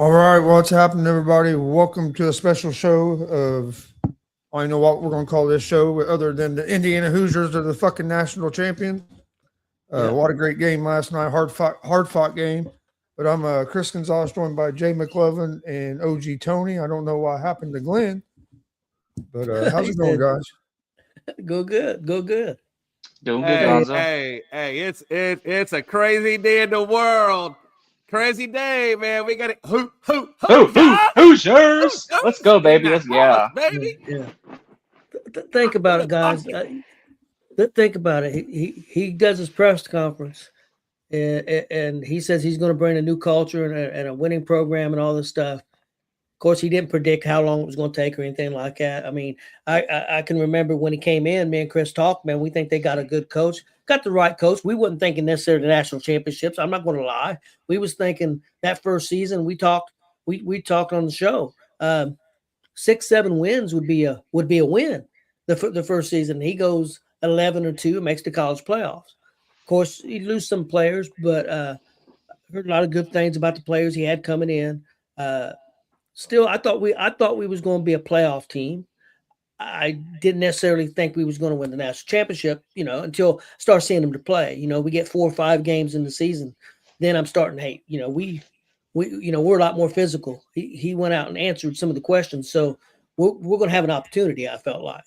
All right, what's happening, everybody? Welcome to a special show of I don't know what we're going to call this show, other than the Indiana Hoosiers are the fucking national champions. Yeah. What a great game last night, hard fought game. But I'm Chris Gonzalez, joined by Jay McLovin and OG Tony. I don't know what happened to Glenn, but how's He it going, said, guys? "Go good, go good." Doing good, Hey, Gonzo. hey! It's a crazy day in the world. Crazy day, man. We got it. Hoosiers! Let's go, baby. Let's House, yeah. baby. Yeah. Think about it, guys. Think about it. He does his press conference, and he says he's going to bring a new culture and a winning program and all this stuff. Of course, he didn't predict how long it was going to take or anything like that. I mean, I can remember when he came in, me and Chris talked, man, we think they got a good coach, got the right coach. We wasn't thinking necessarily the national championships. I'm not going to lie. We was thinking that first season we talked on the show. 6-7 wins would be a win. The first season he goes 11-2, makes the college playoffs. Of course, he lose some players, but heard a lot of good things about the players he had coming in. Still, I thought we was going to be a playoff team. I didn't necessarily think we was going to win the national championship, until I start seeing them to play. We get 4 or 5 games in the season, then I'm starting to hate. We're a lot more physical. He went out and answered some of the questions, so we're going to have an opportunity. I felt like.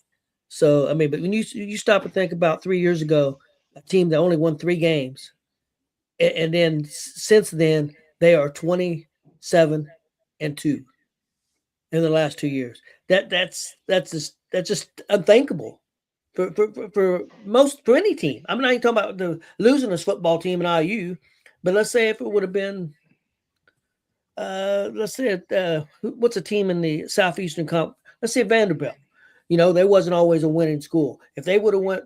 So I mean, but when you stop and think about 3 years ago, a team that only won 3 games, and then since then they are 27-2 in the last 2 years. That's just unthinkable for any team. I'm not even talking about the losing this football team in IU, but let's say if it would have been, let's say what's a team in the Southeastern Conference? Let's say Vanderbilt. They wasn't always a winning school. If they would have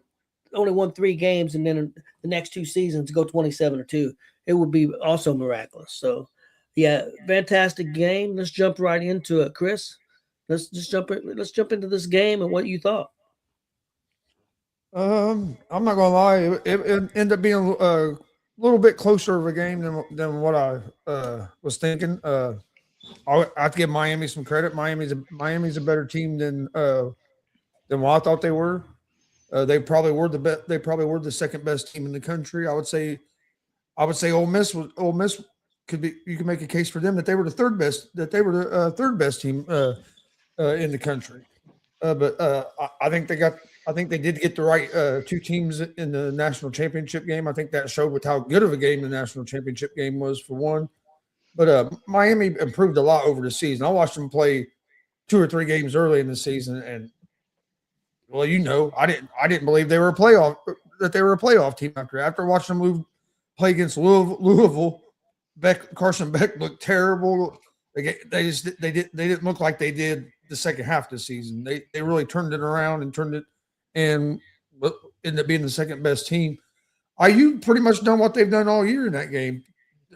only won 3 games and then the next 2 seasons go 27-2, it would be also miraculous. So. Yeah, fantastic game. Let's jump right into it, Chris. Let's jump into this game and what you thought. I'm not gonna lie, it ended up being a little bit closer of a game than what I was thinking. I have to give Miami some credit. Miami's a better team than what I thought they were. They probably were They probably were the second best team in the country. I would say Ole Miss could be. You can make a case for them that they were the third best. That they were the third best team in the country. But I think they did get the right 2 teams in the national championship game. I think that showed with how good of a game the national championship game was for one. But Miami improved a lot over the season. I watched them play 2 or 3 games early in the season, and well, I didn't believe they were a playoff team after watching them play against Louisville. Carson Beck looked terrible. They didn't look like they did the second half of the season. They really turned it around and ended up being the second best team. IU pretty much done what they've done all year in that game.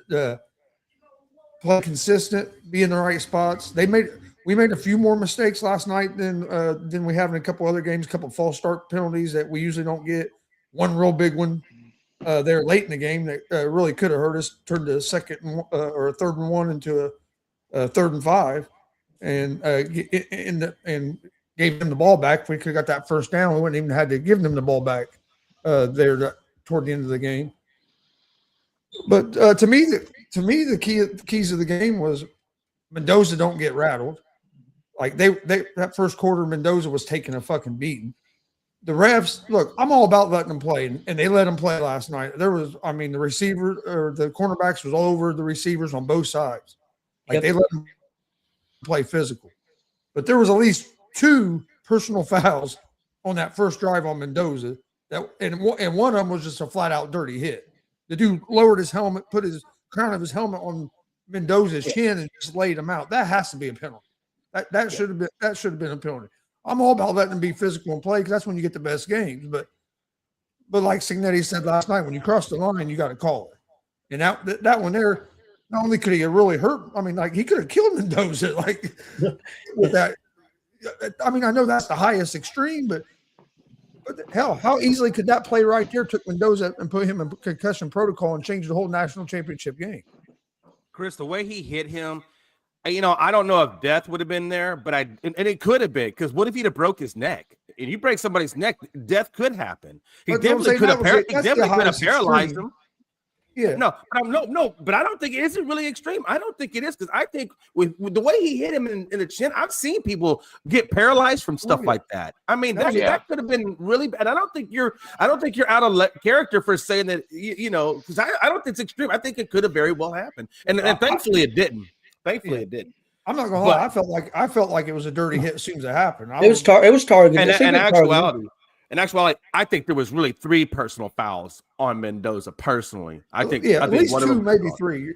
Play consistent, be in the right spots. We made a few more mistakes last night than we have in a couple other games. A couple false start penalties that we usually don't get. One real big one. There late in the game that really could have hurt us. Turned a second or a 3rd and 1 into a 3rd and 5, and gave them the ball back. If we could have got that first down, we wouldn't even had to give them the ball back toward the end of the game. But to me, the keys of the game was Mendoza don't get rattled. Like that first quarter, Mendoza was taking a fucking beating. The refs, look, I'm all about letting them play, and they let them play last night. The receiver or the cornerbacks was all over the receivers on both sides. Like They let them play physical. But there was at least 2 personal fouls on that first drive on Mendoza. And one of them was just a flat out dirty hit. The dude lowered his helmet, put his crown of his helmet on Mendoza's chin, and just laid him out. That has to be a penalty. That should have been a penalty. I'm all about letting them be physical and play because that's when you get the best games. But like Signetti said last night, when you cross the line, you got to call it. And that one there, not only could he have really hurt, I mean, like he could have killed Mendoza. Like with that, I mean, I know that's the highest extreme, but hell, how easily could that play right there took Mendoza and put him in concussion protocol and change the whole national championship game? Chris, the way he hit him, I don't know if death would have been there, but and it could have been, because what if he'd have broke his neck? If you break somebody's neck, death could happen. He But definitely could have highest paralyzed extreme. him. Yeah. No, but I don't think it isn't really extreme. I don't think it is, because I think with the way he hit him in the chin, I've seen people get paralyzed from stuff like that. I mean, that could have been really bad. I don't think you're out of character for saying that, because I don't think it's extreme. I think it could have very well happened, and thankfully it didn't. Thankfully it didn't. I'm not gonna lie. I felt like it was a dirty hit as soon as it happened. It was targeted. In actuality, I think there was really 3 personal fouls on Mendoza. Personally, I think at least one 2, of them, maybe 3.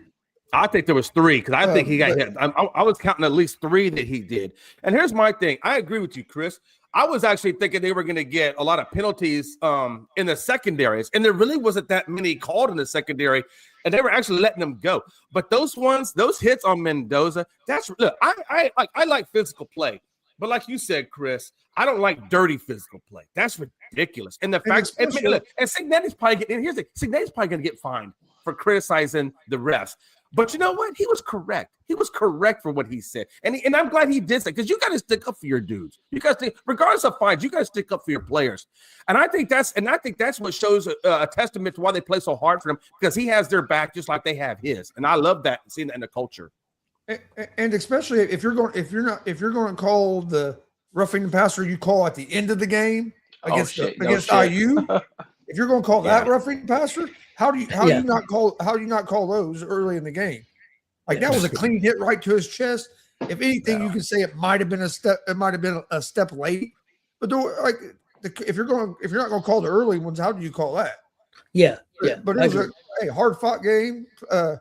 I think there was 3, because I think he got hit. I was counting at least 3 that he did. And here's my thing. I agree with you, Chris. I was actually thinking they were going to get a lot of penalties in the secondaries, and there really wasn't that many called in the secondary, and they were actually letting them go. But those hits on Mendoza, I like physical play, but like you said, Chris, I don't like dirty physical play. That's ridiculous. And the fact, and Cignetti's probably going to get fined for criticizing the refs. But you know what? He was correct. He was correct for what he said. And I'm glad he did that, because you got to stick up for your dudes. You got to, regardless of fines, you got to stick up for your players. And I think that's what shows a testament to why they play so hard for him, because he has their back just like they have his. And I love that, seeing that in the culture. And especially if you're going to call the roughing the passer you call at the end of the game against IU, if you're going to call that roughing the passer, how do you not call those early in the game? Like that was a clean hit right to his chest. If anything, you can say it might have been a step. It might have been a step late. But if you're not going to call the early ones, how do you call that? Yeah. But it was a hard fought game. I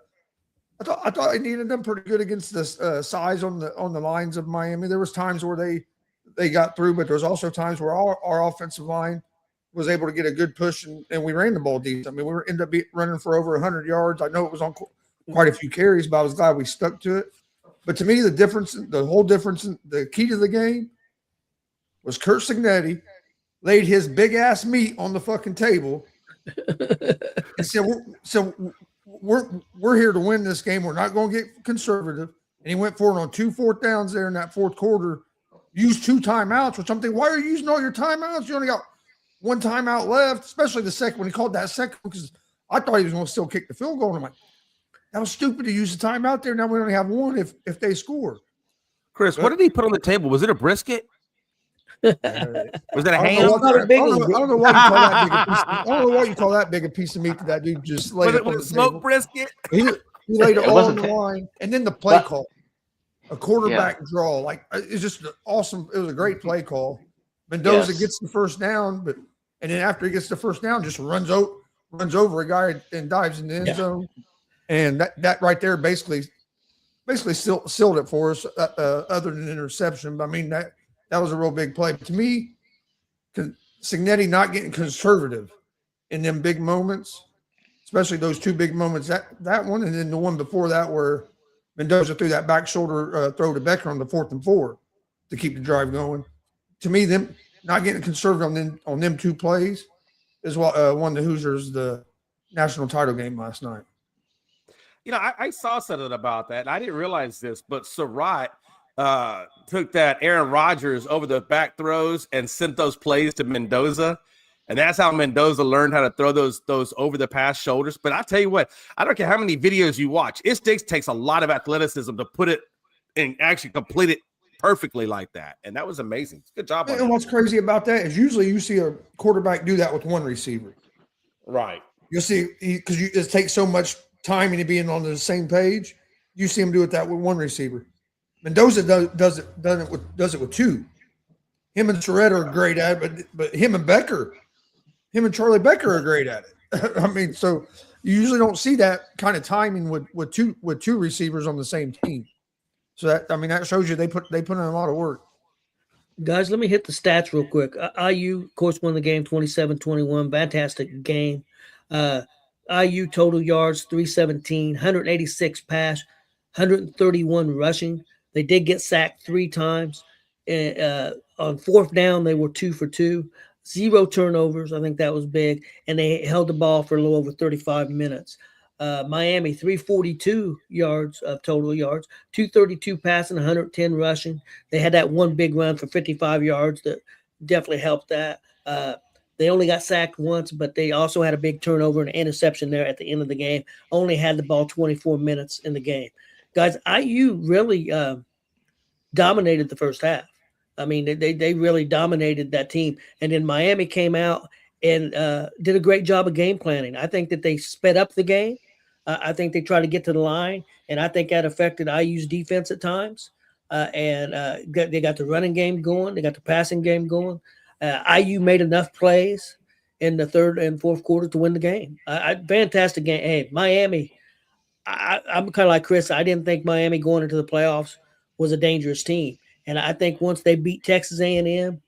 thought they needed them pretty good against the size on the lines of Miami. There was times where they got through, but there was also times where our offensive line was able to get a good push, and we ran the ball deep. I mean, we ended up running for over 100 yards. I know it was on quite a few carries, but I was glad we stuck to it. But to me, the whole difference, the key to the game was Curt Cignetti laid his big ass meat on the fucking table and said, we're here to win this game. We're not going to get conservative. And he went for it on 2 4th downs there in that fourth quarter. Used 2 timeouts, which I'm thinking, why are you using all your timeouts? You only got 1 timeout left, especially the second, when he called that second, because I thought he was going to still kick the field goal. And I'm like, that was stupid to use the timeout there. Now we only have 1 if they score. Chris, what did he put on the table? Was it a brisket? Was that a ham? I don't know why you call that big a piece of meat that dude just laid it on the smoked table. brisket? He laid it all on the line. And then the play call. A quarterback draw. Like, it's just awesome. It was a great play call. Mendoza gets the first down, and then after he gets the first down, just runs over a guy and dives in the end zone. And that right there basically sealed it for us, other than interception. But I mean, that was a real big play. But to me, Cignetti not getting conservative in them big moments, especially those 2 big moments, that one, and then the one before that where Mendoza threw that back shoulder throw to Becker on the 4th and 4 to keep the drive going. To me, them not getting conservative on them 2 plays is what won the Hoosiers the national title game last night. I saw something about that. I didn't realize this, but Surratt took that Aaron Rodgers over the back throws and sent those plays to Mendoza. And that's how Mendoza learned how to throw those over the past shoulders. But I tell you what, I don't care how many videos you watch. It takes a lot of athleticism to put it and actually complete it perfectly like that. And that was amazing. Good job. And what's crazy about that is usually you see a quarterback do that with 1 receiver. Right. You'll see, because it takes so much time and being on the same page. You see him do it that with 1 receiver. Mendoza does it with 2. Him and Surratt are great at it, but him and Charlie Becker are great at it. I mean, so you usually don't see that kind of timing with two receivers on the same team. So that shows you they put in a lot of work. Guys, let me hit the stats real quick. IU, of course, won the game 27-21. Fantastic game. IU total yards 317, 186 pass, 131 rushing. They did get sacked 3 times. On 4th down, they were 2 for 2. 0 turnovers. I think that was big. And they held the ball for a little over 35 minutes. Miami 342 yards of total yards, 232 passing, 110 rushing. They had that one big run for 55 yards that definitely helped that. They only got sacked once, but they also had a big turnover and interception there at the end of the game. Only had the ball 24 minutes in the game. Guys, IU really dominated the first half. I mean, they really dominated that team. And then Miami came out and did a great job of game planning. I think that they sped up the game. I think they tried to get to the line, and I think that affected IU's defense at times. They got the running game going. They got the passing game going. IU made enough plays in the third and fourth quarter to win the game. Fantastic game. Hey, Miami, I'm kind of like Chris. I didn't think Miami going into the playoffs was a dangerous team. And I think once they beat Texas A&M,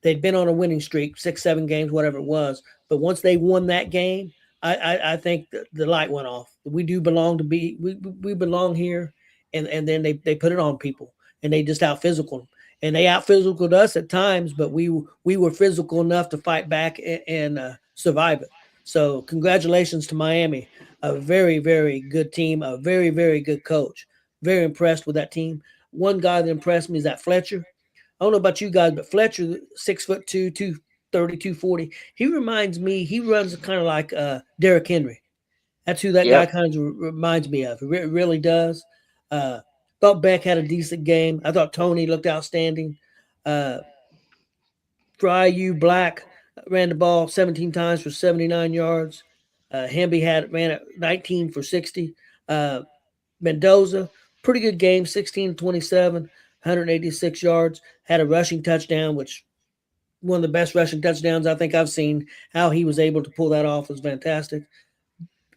they'd been on a winning streak, 6-7 games, whatever it was. But once they won that game, I think the light went off. We do belong to be we belong here, and then they put it on people, and they just out physical them. And they out physicaled us at times, but we were physical enough to fight back and survive it. So congratulations to Miami, a very, very good team, a very, very good coach. Very impressed with that team. One guy that impressed me is that Fletcher. I don't know about you guys, but Fletcher, 6'2", 230, 240. He reminds me. He runs kind of like Derrick Henry. That's who that guy kind of reminds me of. It really does. Thought Beck had a decent game. I thought Tony looked outstanding. For IU, Black ran the ball 17 times for 79 yards. Hemby ran it 19 for 60. Mendoza, pretty good game, 16-27, 186 yards. Had a rushing touchdown, which one of the best rushing touchdowns I think I've seen. How he was able to pull that off was fantastic.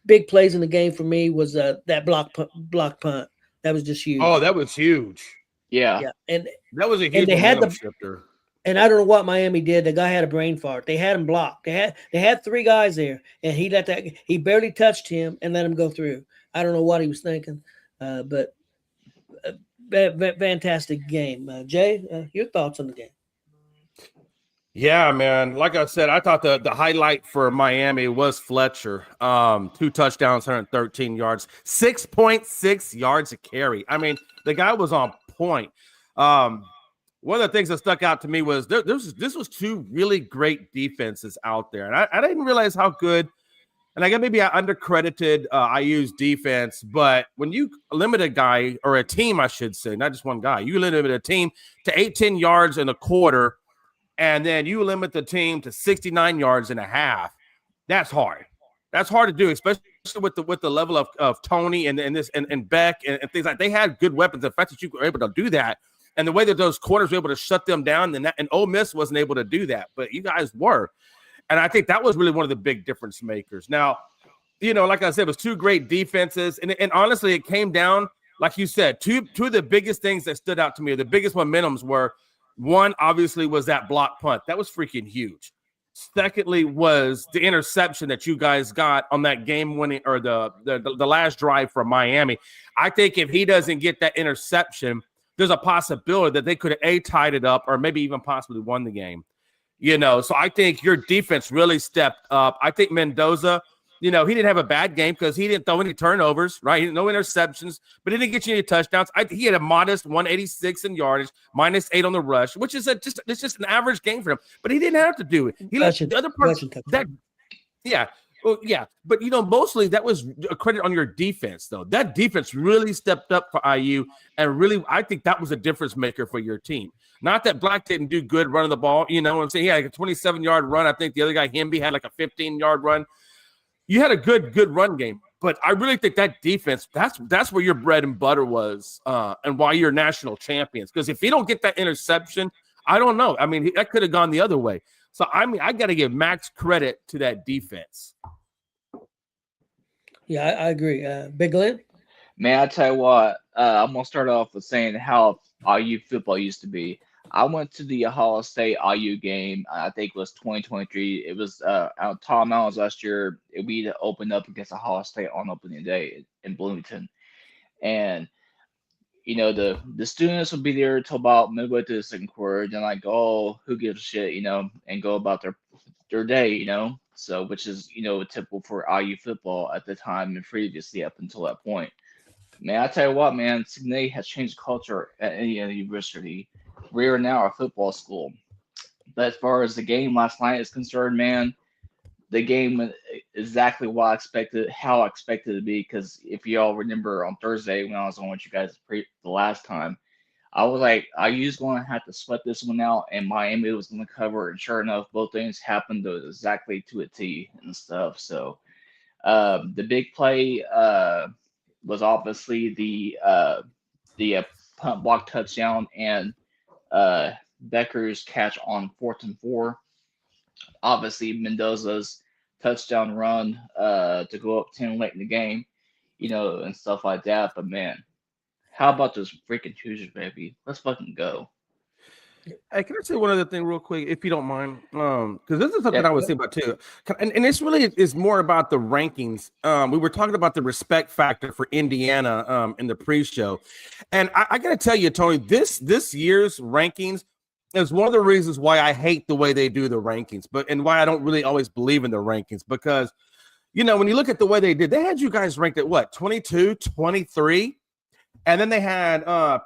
Big plays in the game for me was that block punt. That was just huge. Oh, that was huge. Yeah. And that was a huge momentum shifter. And I don't know what Miami did. The guy had a brain fart. They had him blocked. They had three guys there, and he barely touched him and let him go through. I don't know what he was thinking, but fantastic game. Jay, your thoughts on the game? Yeah, man. Like I said, I thought the highlight for Miami was Fletcher. 2 touchdowns, 113 yards, 6.6 yards a carry. I mean, the guy was on point. One of the things that stuck out to me was this was 2 really great defenses out there. And I didn't realize how good, and I guess maybe I undercredited IU's defense, but when you limit a guy, or a team, I should say, not just one guy, you limit a team to 18 yards in a quarter, and then you limit the team to 69 yards in a half. That's hard. That's hard to do, especially with the level of Tony and Beck and things like that. They had good weapons. The fact that you were able to do that, and the way that those corners were able to shut them down, and Ole Miss wasn't able to do that, but you guys were. And I think that was really one of the big difference makers. Now, like I said, it was 2 great defenses. And honestly, it came down, like you said, two of the biggest things that stood out to me, or the biggest momentums were, one, obviously, was that block punt. That was freaking huge. Secondly, was the interception that you guys got on that game-winning, or the last drive from Miami. I think if he doesn't get that interception, there's a possibility that they could have tied it up, or maybe even possibly won the game. So I think your defense really stepped up. I think Mendoza, he didn't have a bad game because he didn't throw any turnovers, right? He didn't, no interceptions, but he didn't get you any touchdowns. He had a modest 186 in yardage, -8 on the rush, which is just an average game for him. But he didn't have to do it. He let the other part that, yeah. Well, yeah, but mostly that was a credit on your defense, though. That defense really stepped up for IU, and really, I think that was a difference maker for your team. Not that Black didn't do good running the ball. You know what I'm saying? He had like a 27-yard run. I think the other guy, Hemby, had like a 15-yard run. You had a good run game, but I really think that defense, that's where your bread and butter was, and why you're national champions. Because if you don't get that interception, I don't know. I mean, that could have gone the other way. So, I mean, I got to give max credit to that defense. Yeah, I agree. Big Glenn? Man, I tell you what, I'm going to start off with saying how IU football used to be. I went to the Ohio State IU game. I think it was 2023. It was Tom Allen's last year. We opened up against Ohio State on opening day in Bloomington. And, the students would be there till about midway through the second quarter. Then like, oh, who gives a shit, and go about their day, So, which is typical for IU football at the time and previously up until that point. Man, I tell you what, man, Signay has changed culture at any university. We are now a football school. But as far as the game last night is concerned, man, the game exactly what I expected, how I expected it to be. Because if you all remember on Thursday when I was on with you guys the last time, I was like, IU's going to have to sweat this one out, and Miami was going to cover. And sure enough, both things happened exactly to a T and stuff. So the big play was obviously the punt block touchdown and Becker's catch on 4th and 4. Obviously, Mendoza's touchdown run to go up 10 late in the game, and stuff like that. But man, how about those freaking Hoosiers, baby? Let's fucking go. Hey, can I say one other thing real quick, if you don't mind? Because this is something I was thinking about too. And this really is more about the rankings. We were talking about the respect factor for Indiana in the pre-show. And I got to tell you, Tony, this year's rankings is one of the reasons why I hate the way they do the rankings, and why I don't really always believe in the rankings. Because, when you look at the way they did, they had you guys ranked at what, 22, 23? And then they had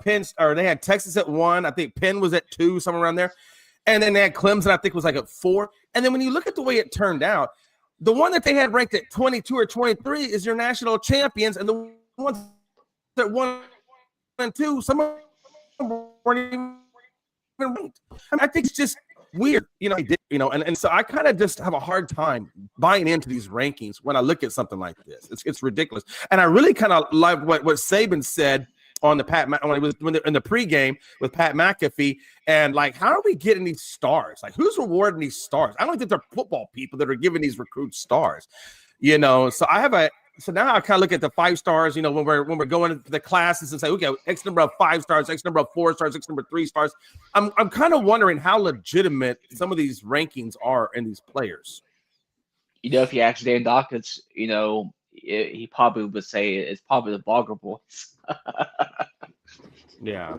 they had Texas at 1. I think Penn was at 2, somewhere around there. And then they had Clemson, I think, was like at 4. And then when you look at the way it turned out, the one that they had ranked at 22 or 23 is your national champions, and the ones that 1 and 2, some of them weren't even ranked. I think it's just weird, and so I kind of just have a hard time buying into these rankings when I look at something like this. It's ridiculous, and I really kind of love what Saban said on the in the pregame with Pat McAfee, and like, how are we getting these stars? Like, who's rewarding these stars? I don't think they're football people that are giving these recruits stars, So now I kind of look at the 5 stars, when we're going to the classes and say, okay, X number of 5 stars, X number of 4 stars, X number of 3 stars. I'm kind of wondering how legitimate some of these rankings are in these players. If you ask Dan Dawkins, he probably would say it's probably the Bogger boys. Yeah,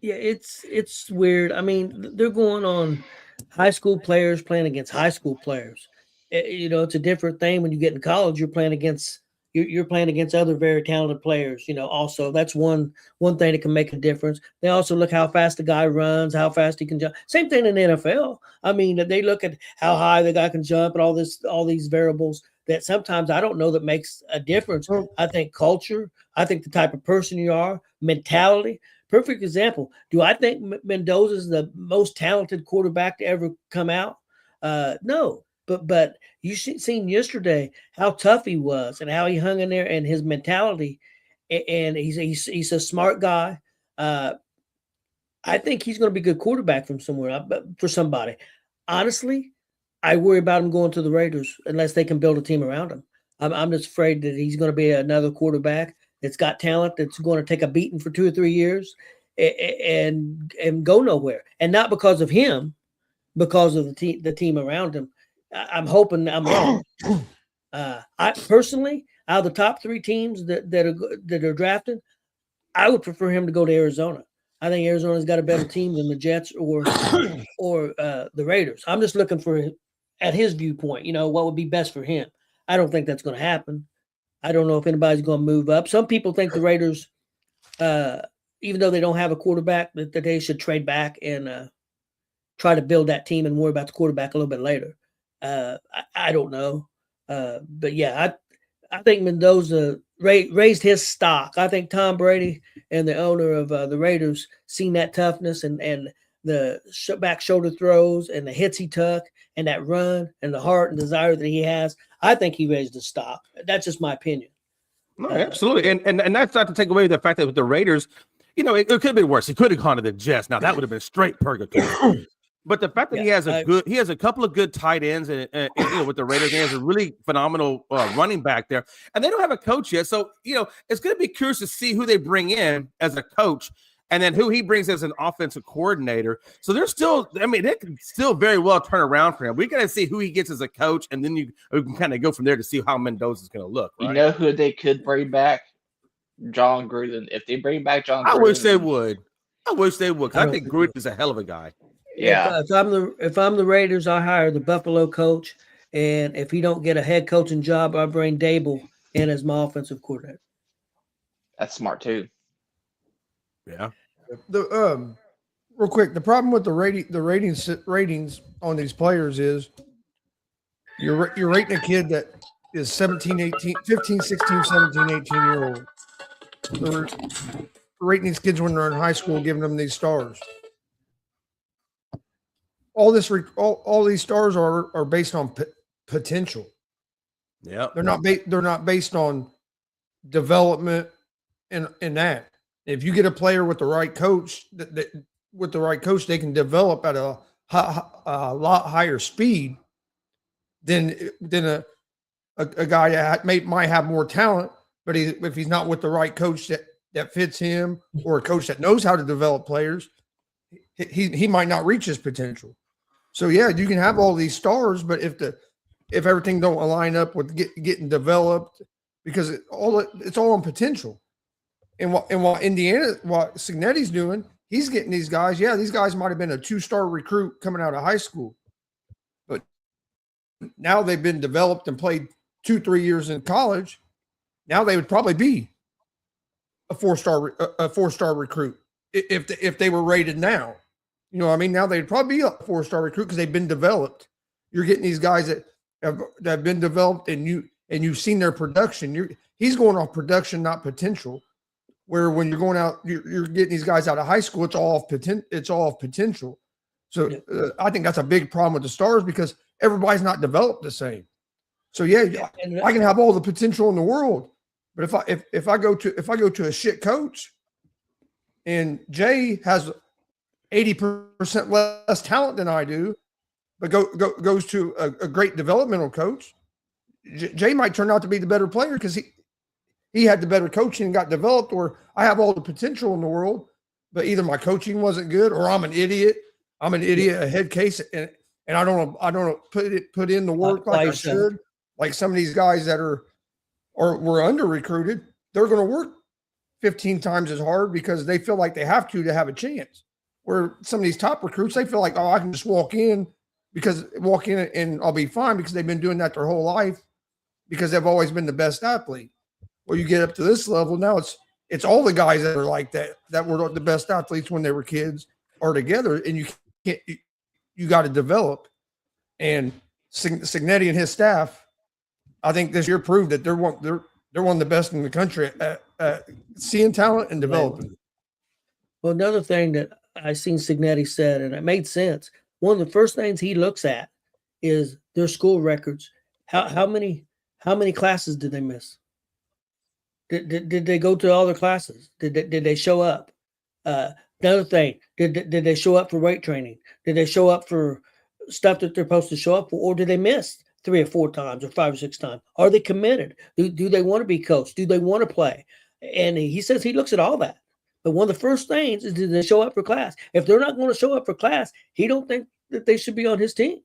it's weird. I mean, they're going on high school players playing against high school players. It's a different thing when you get in college. You're playing against other very talented players. Also that's one thing that can make a difference. They also look how fast the guy runs, how fast he can jump. Same thing in the NFL. I mean, they look at how high the guy can jump and all these variables that sometimes I don't know that makes a difference. I think culture. I think the type of person you are, mentality. Perfect example. Do I think Mendoza's the most talented quarterback to ever come out? No. But you seen yesterday how tough he was and how he hung in there and his mentality, and he's a smart guy. I think he's going to be a good quarterback from somewhere, for somebody. Honestly, I worry about him going to the Raiders unless they can build a team around him. I'm just afraid that he's going to be another quarterback that's got talent, that's going to take a beating for 2 or 3 years and go nowhere, and not because of him, because of the team around him. I'm hoping I'm wrong. I personally, out of the top 3 teams that are drafted, I would prefer him to go to Arizona. I think Arizona's got a better team than the Jets or the Raiders. I'm just looking for, at his viewpoint, what would be best for him. I don't think that's going to happen. I don't know if anybody's going to move up. Some people think the Raiders, even though they don't have a quarterback, that they should trade back and try to build that team and worry about the quarterback a little bit later. I don't know. But yeah, I think Mendoza raised his stock. I think Tom Brady and the owner of the Raiders seen that toughness and the back shoulder throws and the hits he took and that run and the heart and desire that he has. I think he raised the stock. That's just my opinion. No, absolutely. And that's not to take away the fact that with the Raiders, it could have been worse. He could have gone to the Jets. Now that would have been straight purgatory. But the fact that he has a couple of good tight ends and with the Raiders, he has a really phenomenal running back there, and they don't have a coach yet. So it's going to be curious to see who they bring in as a coach, and then who he brings as an offensive coordinator. So they're still, they can still very well turn around for him. We got to see who he gets as a coach, and then we can kind of go from there to see how Mendoza's going to look. Right? You know who they could bring back? John Gruden. If they bring back John Gruden, I wish they would. Because I think Gruden is a hell of a guy. Yeah. If I'm the Raiders, I hire the Buffalo coach And if he don't get a head coaching job, I bring Dable in as my offensive coordinator. That's smart too. Yeah. The real quick, the problem with the ratings on these players is you're rating a kid that is 17, 18, 15, 16, 17, 18 year old. They're rating these kids when they're in high school, giving them these stars. All these stars are based on potential. Yeah. They're not based on development in that. If you get a player with the right coach, they can develop at a lot higher speed than a guy that might have more talent, but if he's not with the right coach that fits him, or a coach that knows how to develop players, he might not reach his potential. So yeah, you can have all these stars, but if everything don't align up with getting developed, because it's all on potential. And what Signetti's doing, he's getting these guys. Yeah, these guys might have been a 2-star recruit coming out of high school, but now they've been developed and played 2-3 years in college. Now they would probably be a 4-star recruit if they were rated now. You know what I mean? Now they'd probably be a 4-star recruit because they've been developed. You're getting these guys that have been developed, and you've seen their production. He's going off production, not potential. Where when you're going out, you're getting these guys out of high school, it's all of potential. So I think that's a big problem with the stars, because everybody's not developed the same. So yeah, I can have all the potential in the world, but if I go to a shit coach, and Jay has 80% less talent than I do, but goes to a great developmental coach, Jay might turn out to be the better player because he had the better coaching and got developed, or I have all the potential in the world, but either my coaching wasn't good, or I'm an idiot. I'm an idiot, a head case, and I don't put in the work like I should. Like some of these guys that were under recruited, they're going to work 15 times as hard because they feel like they have to have a chance. Where some of these top recruits, they feel like, oh, I can just walk in and I'll be fine because they've been doing that their whole life because they've always been the best athlete. Well, you get up to this level now, it's all the guys that are like that were the best athletes when they were kids are together, and you got to develop. And Signetti and his staff, I think this year proved that they're one of the best in the country at seeing talent and developing. Well, another thing that I seen Signetti said, and it made sense. One of the first things he looks at is their school records. How many classes did they miss? Did they go to all their classes? Did they show up? Another thing, did they show up for weight training? Did they show up for stuff that they're supposed to show up for, or did they miss 3 or 4 times or 5 or 6 times? Are they committed? Do they want to be coached? Do they want to play? And he says he looks at all that. But one of the first things is, did they show up for class? If they're not going to show up for class, he don't think that they should be on his team.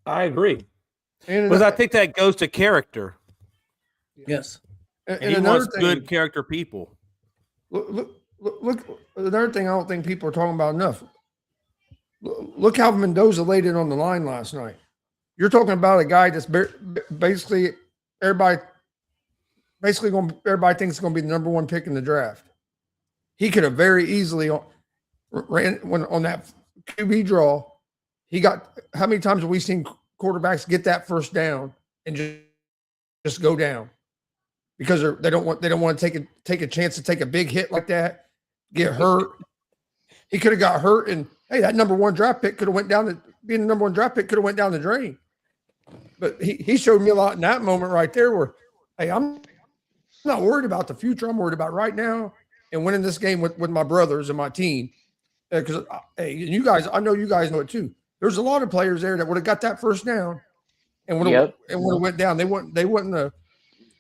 I agree. Because I think that goes to character. Yes. And he wants good character people. Look, another thing I don't think people are talking about enough. Look how Mendoza laid it on the line last night. You're talking about a guy that's basically everybody thinks is going to be the number 1 pick in the draft. He could have very easily ran on that QB draw. He got, how many times have we seen quarterbacks get that first down and just go down because they don't want to take a chance to take a big hit like that, get hurt. He could have got hurt, and hey, that number 1 draft pick could have went down. Being the number 1 draft pick could have went down the drain. But he showed me a lot in that moment right there where, hey, I'm not worried about the future. I'm worried about right now and winning this game with my brothers and my team. Because, hey, you guys, I know you guys know it too. There's a lot of players there that would have got that first down and would have went down. They wouldn't have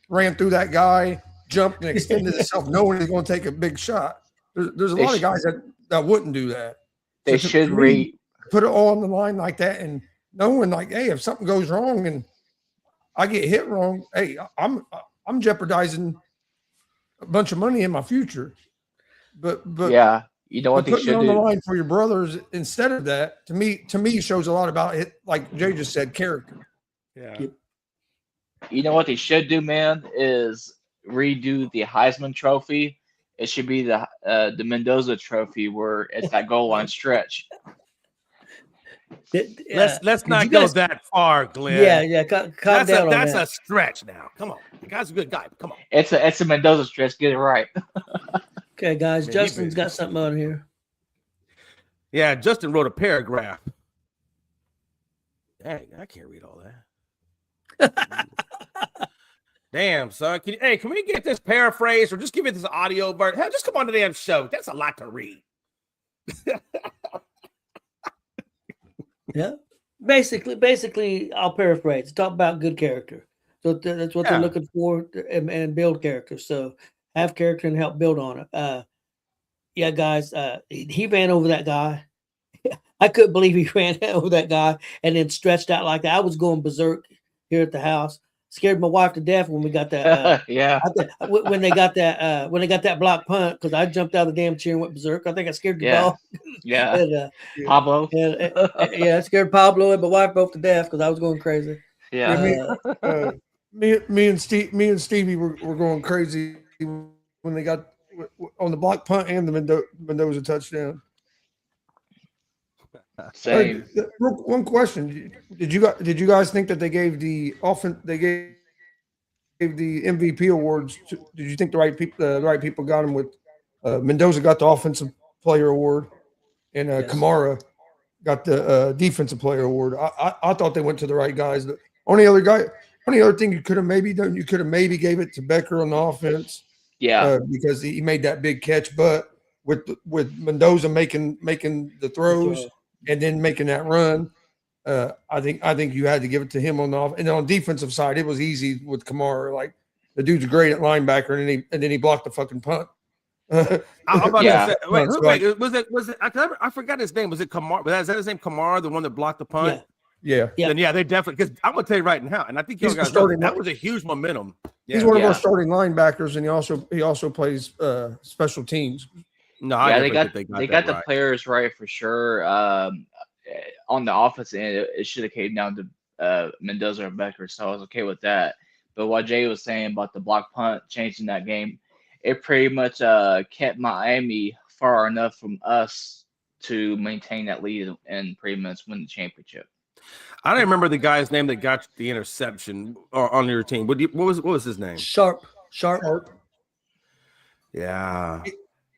ran through that guy, jumped and extended itself, knowing he's going to take a big shot. There's a lot of guys that wouldn't do that. They so should rate. Put it all on the line like that, and knowing like, hey, if something goes wrong and I get hit wrong, hey, I'm jeopardizing a bunch of money in my future. But yeah, You know what But they putting it should on the do? line for your brothers instead of that, to me shows a lot about it. Like Jay just said, character. Yeah. You know what they should do, man, is redo the Heisman Trophy. It should be the Mendoza Trophy where it's that goal line stretch. Let's not you go guys- that far, Glenn. Yeah, calm down on That's that. a stretch now. Come on, the guy's a good guy. Come on. It's a Mendoza stretch. Get it right. Okay, guys, Man, Justin's got something on here. Yeah, Justin wrote a paragraph. Dang, I can't read all that. Damn, son. Can we get this paraphrase or just give it this audio version? Hell, just come on the damn show. That's a lot to read. Yeah. Basically, I'll paraphrase. Talk about good character. So that's what they're looking for and build character. So have character and help build on it. Yeah, guys, he ran over that guy. I couldn't believe he ran over that guy and then stretched out like that. I was going berserk here at the house. Scared my wife to death when we got that. Yeah. When they got that block punt, because I jumped out of the damn chair and went berserk. I think I scared the Yeah. dog. Yeah. And, Pablo. I scared Pablo and my wife both to death because I was going crazy. Yeah. Me and Stevie were going crazy when they got on the block punt and the Mendoza touchdown. Same. One question: Did you guys think that they gave the MVP awards? Did you think the right people got them? With Mendoza got the offensive player award, and Yes. Kamara got the defensive player award. I thought they went to the right guys. The only other thing you could have maybe done, you could have maybe gave it to Becker on the offense. Yeah. Because he made that big catch, but with Mendoza making the throws and then making that run, I think you had to give it to him on the off. And then on defensive side, it was easy with Kamara. Like the dude's great at linebacker, and then he blocked the fucking punt. I'm about Yeah. to say, wait, was it? I forgot his name. Was it Kamara? Was that his name? Kamara, the one that blocked the punt? Yeah. Yeah. Then they definitely. Because I'm gonna tell you right now, and I think you He's guys starting know, that was a huge momentum. Yeah. He's one of Yeah. our starting linebackers, and he also plays special teams. No, I Yeah, definitely they think got that the right. players right for sure. On the offense end, it should have came down to Mendoza and Becker, so I was okay with that. But what Jay was saying about the block punt changing that game, it pretty much kept Miami far enough from us to maintain that lead and pretty much win the championship. I don't remember the guy's name that got the interception on your team. What was his name? Sharp. Yeah.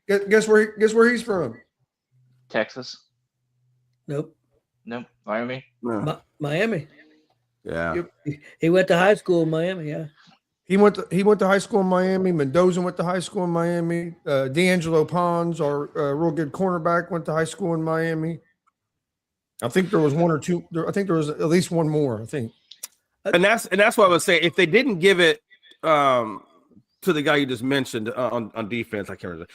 Guess where he's from? Texas? Nope. Miami? Miami. Yeah. He went to high school in Miami. Yeah. He went to high school in Miami. Mendoza went to high school in Miami. D'Angelo Pons, our real good cornerback, went to high school in Miami. I think there was one or two. I think there was at least one more. I think. And that's what I was saying. If they didn't give it to the guy you just mentioned on defense, I can't remember.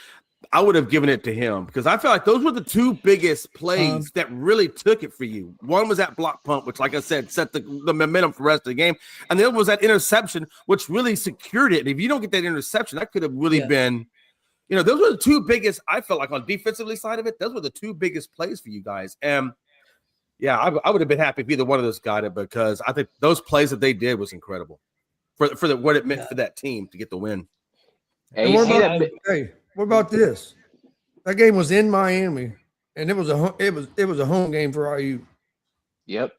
I would have given it to him because I feel like those were the two biggest plays that really took it for you. One was that block punt, which, like I said, set the momentum for the rest of the game. And the other was that interception, which really secured it. If you don't get that interception, that could have really been, those were the two biggest, I felt like on defensively side of it, those were the two biggest plays for you guys. And yeah, I would have been happy if either one of those got it because I think those plays that they did was incredible for what it meant for that team to get the win. Hey, what about this? That game was in Miami, and it was a home game for IU. Yep.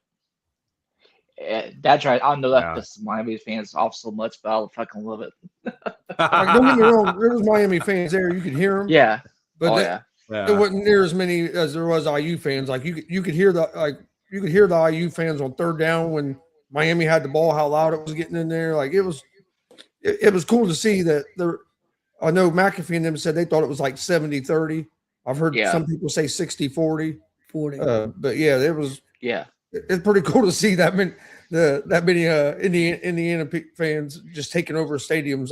That's right. I know that this Miami fans off so much, but I fucking love it. Don't get me wrong. There was Miami fans there. You could hear them. Yeah. But there wasn't near as many as there was IU fans. Like you could hear the IU fans on third down when Miami had the ball, how loud it was getting in there. Like it was cool to see that there. I know McAfee and them said they thought it was like 70-30. I've heard some people say 60-40. 40. But yeah, it was. Yeah, it's pretty cool to see that many Indiana fans just taking over stadiums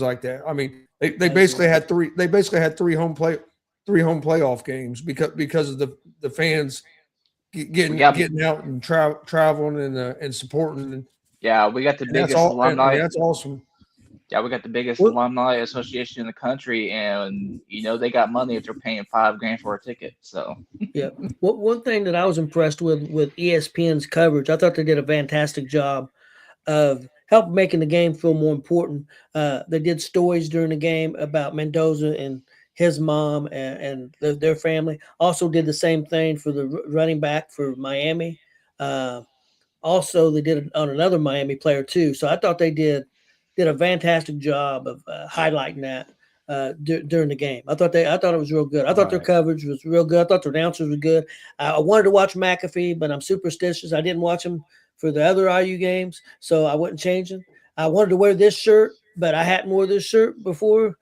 like that. I mean, they basically had three home playoff games because of the fans getting out and traveling and supporting. Yeah, we got the biggest alumni. That's awesome. Yeah, we got the biggest Well- alumni association in the country, and they got money if they're paying $5,000 for a ticket. So Yeah. One thing that I was impressed with ESPN's coverage, I thought they did a fantastic job of help making the game feel more important. They did stories during the game about Mendoza and his mom and their family. Also did the same thing for the running back for Miami. Also, they did it on another Miami player too. So I thought they did a fantastic job of highlighting that during the game. I thought it was real good. I thought their coverage was real good. I thought their announcers were good. I wanted to watch McAfee, but I'm superstitious. I didn't watch him for the other IU games, so I wasn't changing. I wanted to wear this shirt, but I hadn't wore this shirt before,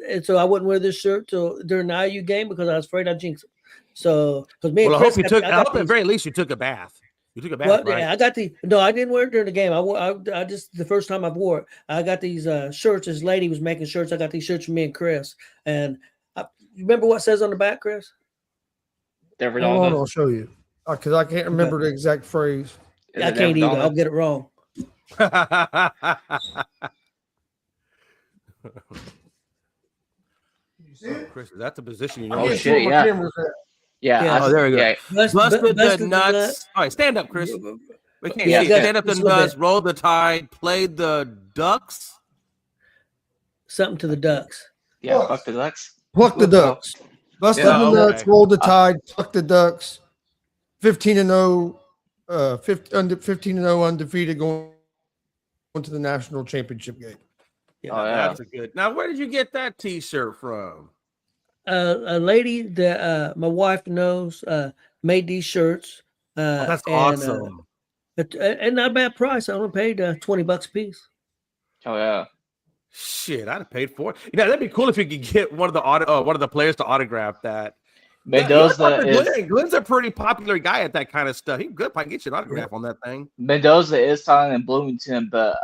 and so I wouldn't wear this shirt till during the IU game because I was afraid I'd jinx it. So, because me and I Chris, hope you took. I hope at the very least you took a bath. You took a bath, well, right? yeah, I didn't wear it during the game. I just the first time I wore it. I got these shirts. This lady was making shirts. I got these shirts for me and Chris. And you remember what it says on the back, Chris? Denver Hold on, Dolphins. I'll show you because I can't remember the exact phrase. I can't either. I'll get it wrong. Chris, is that the position you Oh, know? shit, yeah. Yeah. Oh, there we go. Busted the the nuts. All right, stand up, Chris. We can't Yeah, see. good. Stand up the Just a little nuts, bit. roll the tide, played the Ducks. Something to the Ducks. Yeah, fuck the Ducks. Pluck the Ducks. Busted Yeah, the okay. nuts, rolled the tide, pluck the Ducks. 15-0, 15-0 undefeated going to the national championship game. Oh, yeah. That's a good. Now, where did you get that T-shirt from? A lady that my wife knows made these shirts. Oh, that's and, awesome. And not a bad price. I only paid $20 a piece. Oh, yeah. Shit, I'd have paid for it. That'd be cool if you could get one of the players to autograph that. Mendoza is Glenn's a pretty popular guy at that kind of stuff. He could probably get you an autograph on that thing. Mendoza is signing in Bloomington, but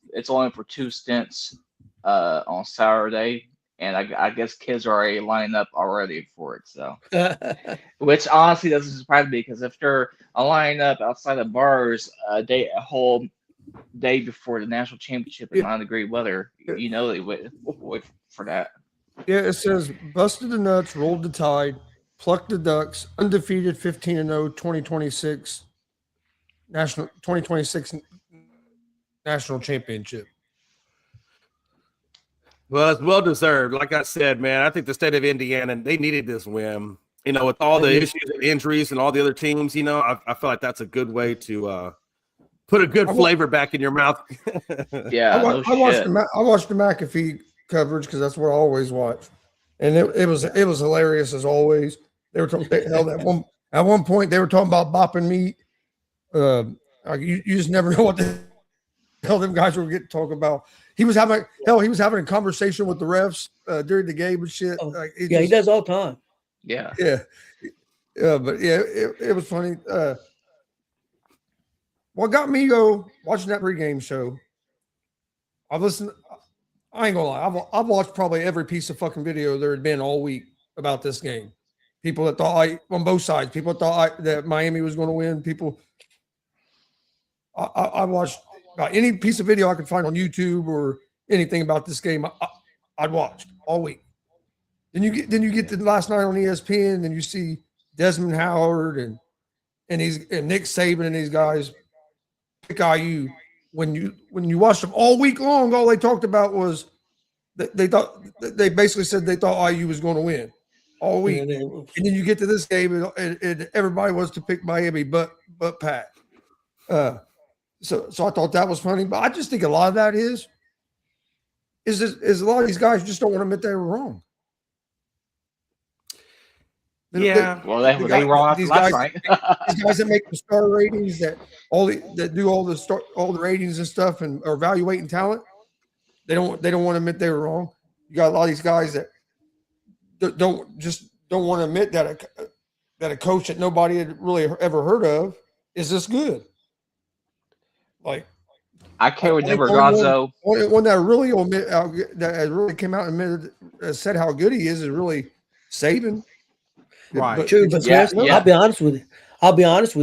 it's only for 2 stints on Saturday, and I guess kids are already lining up already for it. So, which honestly doesn't surprise me because if they're lining up outside of bars a whole day before the national championship in 9-degree weather, they wait for that. Yeah, it says busted the nuts, rolled the tide, plucked the Ducks, undefeated 15-0 2026 national championship. Well, it's well deserved. Like I said, man, I think the state of Indiana, they needed this win. With all the issues and injuries and all the other teams, I feel like that's a good way to put a good flavor back in your mouth. Yeah, I watched the McAfee coverage because that's what I always watch, and it was hilarious as always. They were talking at one point they were talking about bopping meat. You just never know what the hell them guys were getting talking about. He was having a conversation with the refs during the game and shit. Oh, he does all the time. Yeah. But it was funny. What got me watching that pregame show? I ain't gonna lie. I've watched probably every piece of fucking video there had been all week about this game. People that thought on both sides. People that thought that Miami was going to win. People. I watched about any piece of video I could find on YouTube or anything about this game. I'd watched all week. Then you get to last night on ESPN, and you see Desmond Howard and Nick Saban and these guys pick IU. When you watched them all week long, all they talked about was they basically said they thought IU was going to win all week, and then you get to this game and everybody wants to pick Miami, but Pat. So I thought that was funny, but I just think a lot of that is a lot of these guys just don't want to admit they were wrong. Yeah, they wrong after last night. These guys that make the star ratings, that do all the ratings and stuff, and are evaluating talent, they don't want to admit they were wrong. You got a lot of these guys that don't want to admit that a coach that nobody had really ever heard of is this good. Like, I can't remember Gonzo. One that really came out and admitted, said how good he is really Saban. Right. True, but Yeah. I'll be honest with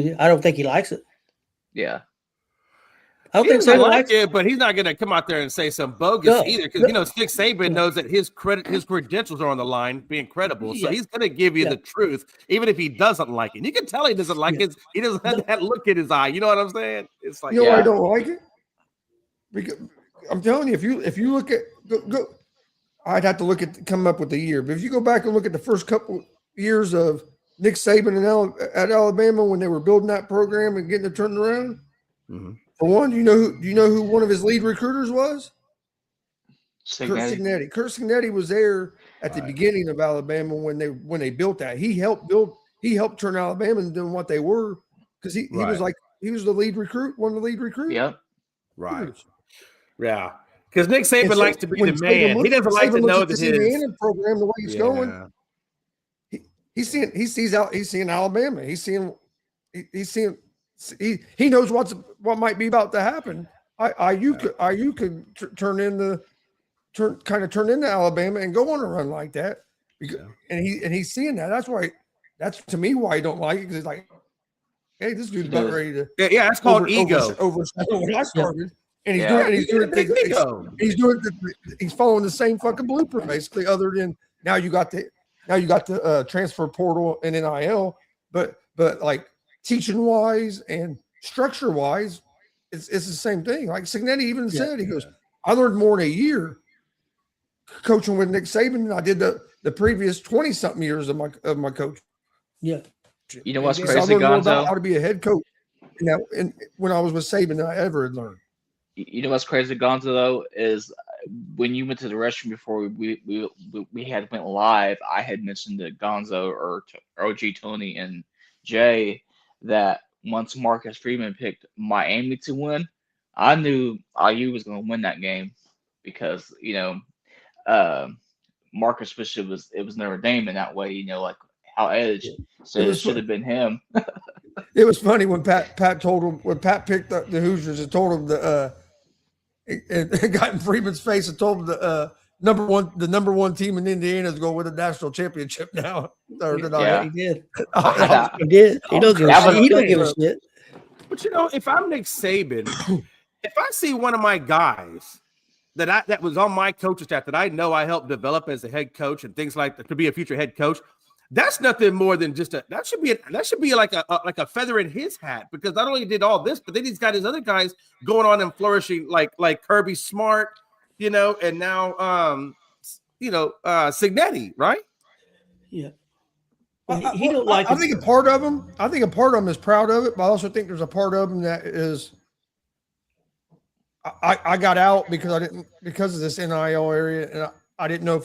you. I don't think he likes it. Yeah. I don't He think doesn't Saban like likes it, but he's not going to come out there and say some bogus No, either, because no. you know Nick Saban knows that his credentials are on the line, being credible. So Yeah. he's going to give you Yeah. the truth, even if he doesn't like it. You can tell he doesn't like Yeah. it. He doesn't have that look in his eye. You know what I'm saying? It's like, You know why I Yeah. don't like it? Because I'm telling you, if you look at go, I'd have to come up with the year. But if you go back and look at the first couple years of Nick Saban at Alabama when they were building that program and getting it turned around, for one, do you know who one of his lead recruiters was? Kurt Signetti. Signetti was there at the beginning of Alabama when they built that. He helped turn Alabama into what they were because he was the lead recruit, one of the lead recruits. Yep. right, yeah. Because Nick Saban And so likes to be when the man. He doesn't like to Saban looks know at that this Indiana program the way it's going. He's seeing Alabama. He knows what might be about to happen. IU could turn into Alabama and go on a run like that. And he's seeing that. That's to me why I don't like it, because it's like, hey, this dude's about ready to that's called ego. overshadow when I started. And he's Yeah. he's following the same fucking blueprint basically, other than now you got the transfer portal and NIL, but like teaching wise and structure wise, it's the same thing. Like Signetti even said, he goes, I learned more in a year coaching with Nick Saban than I did the previous 20 something years of my coach. Yeah. You know what's So I crazy, learned more about Gonzo? how to be a head coach and when I was with Saban than I ever had learned. You know what's crazy, Gonzo, though, is when you went to the restroom before we had went live, I had mentioned to Gonzo or OG Tony and Jay that once Marcus Freeman picked Miami to win, I knew IU was going to win that game because Marcus wished it was Notre Dame in that way. Like how Edge said it should have been him. It was funny when Pat told him, when Pat picked the Hoosiers and told him it got in Freeman's face and told him the number one team in Indiana is going to win a national championship now. Yeah. He did. Yeah. He did. He don't give a shit. He don't give a shit. But if I'm Nick Saban, if I see one of my guys that was on my coaching staff that I know I helped develop as a head coach and things like that to be a future head coach, that's nothing more than just that should be like a feather in his hat, because not only did all this, but then he's got his other guys going on and flourishing like Kirby Smart, and now Signetti, right? Yeah. He don't like. I think a part of him is proud of it, but I also think there's a part of him that is. I got out because of this NIL area, and I didn't know